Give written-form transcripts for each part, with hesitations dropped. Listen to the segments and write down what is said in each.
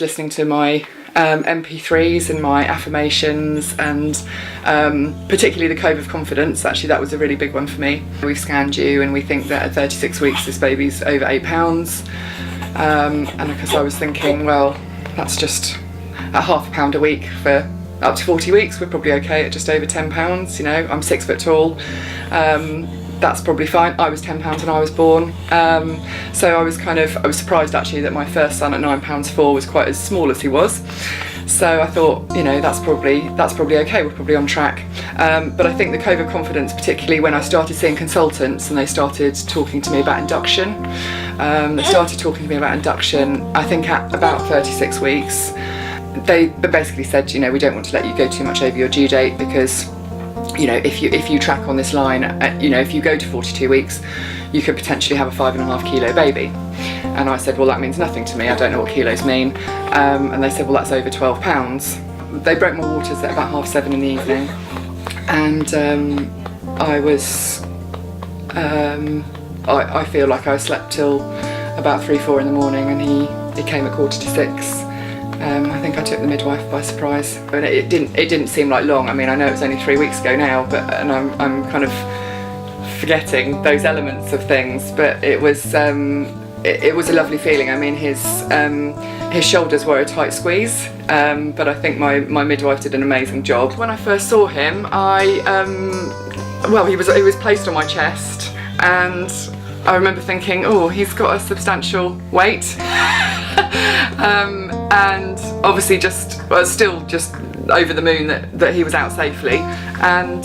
listening to my MP3s and my affirmations, and particularly the code of confidence. Actually, that was a really big one for me. We've scanned you and we think that at 36 weeks this baby's over 8 pounds, and because I was thinking, well, that's just at £0.5 a week for up to 40 weeks, we're probably okay at just over 10 pounds. You know, I'm 6 foot tall, that's probably fine. I was 10 pounds when I was born, so I was surprised actually that my first son at 9 pounds 4 was quite as small as he was. So I thought, you know, that's probably okay, we're probably on track. But I think the code of confidence, particularly when I started seeing consultants and they started talking to me about induction, I think at about 36 weeks, they basically said, you know, we don't want to let you go too much over your due date, because, you know, if you track on this line, you know, if you go to 42 weeks, you could potentially have a 5.5 kilo baby. And I said, well, that means nothing to me, I don't know what kilos mean. And they said, well, that's over 12 pounds. They broke my waters at about 7:30 in the evening, and I feel like I slept till about 3-4 in the morning, and he came at 5:45. I think I took the midwife by surprise, and it didn't seem like long. I mean, I know it was only 3 weeks ago now, and I'm kind of forgetting those elements of things. But it was a lovely feeling. I mean, his shoulders were a tight squeeze, but I think my midwife did an amazing job. When I first saw him, he was placed on my chest, and I remember thinking, oh, he's got a substantial weight. And obviously still just over the moon that he was out safely, and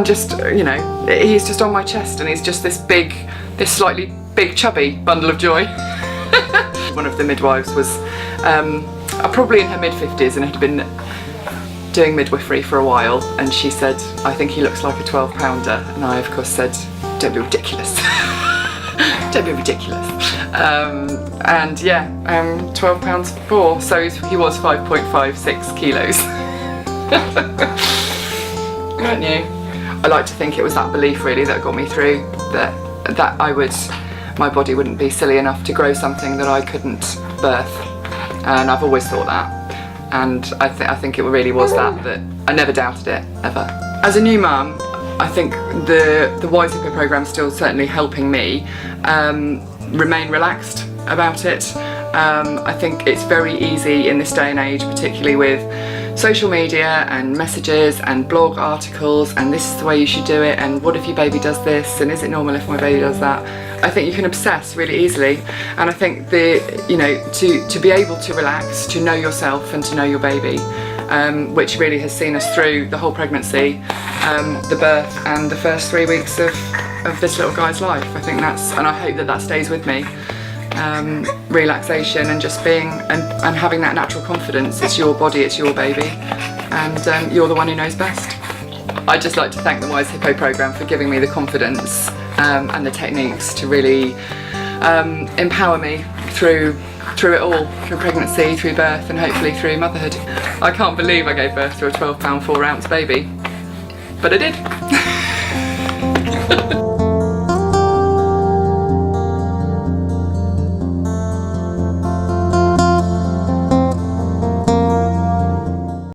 just, you know, he's just on my chest, and he's just this slightly big chubby bundle of joy. One of the midwives was probably in her mid-50s and had been doing midwifery for a while, and she said, I think he looks like a 12-pounder, and I of course said, don't be ridiculous. Don't be ridiculous. And yeah, 12 pounds 4, so he was 5.56 kilos. Weren't you? I like to think it was that belief really that got me through, that my body wouldn't be silly enough to grow something that I couldn't birth, and I've always thought that, and I think it really was that I never doubted it, ever. As a new mum, I think the Wise Hippo Programme is still certainly helping me remain relaxed about it. I think it's very easy in this day and age, particularly with social media and messages and blog articles, and this is the way you should do it, and what if your baby does this, and is it normal if my baby does that? I think you can obsess really easily, and I think to be able to relax, to know yourself and to know your baby, which really has seen us through the whole pregnancy, the birth and the first 3 weeks of this little guy's life. I think and I hope that stays with me. Relaxation and just being and having that natural confidence. It's your body, it's your baby, and you're the one who knows best. I'd just like to thank the Wise Hippo Programme for giving me the confidence and the techniques to really empower me through it all, through pregnancy, through birth, and hopefully through motherhood. I can't believe I gave birth to a 12-pound 4 ounce baby, but I did.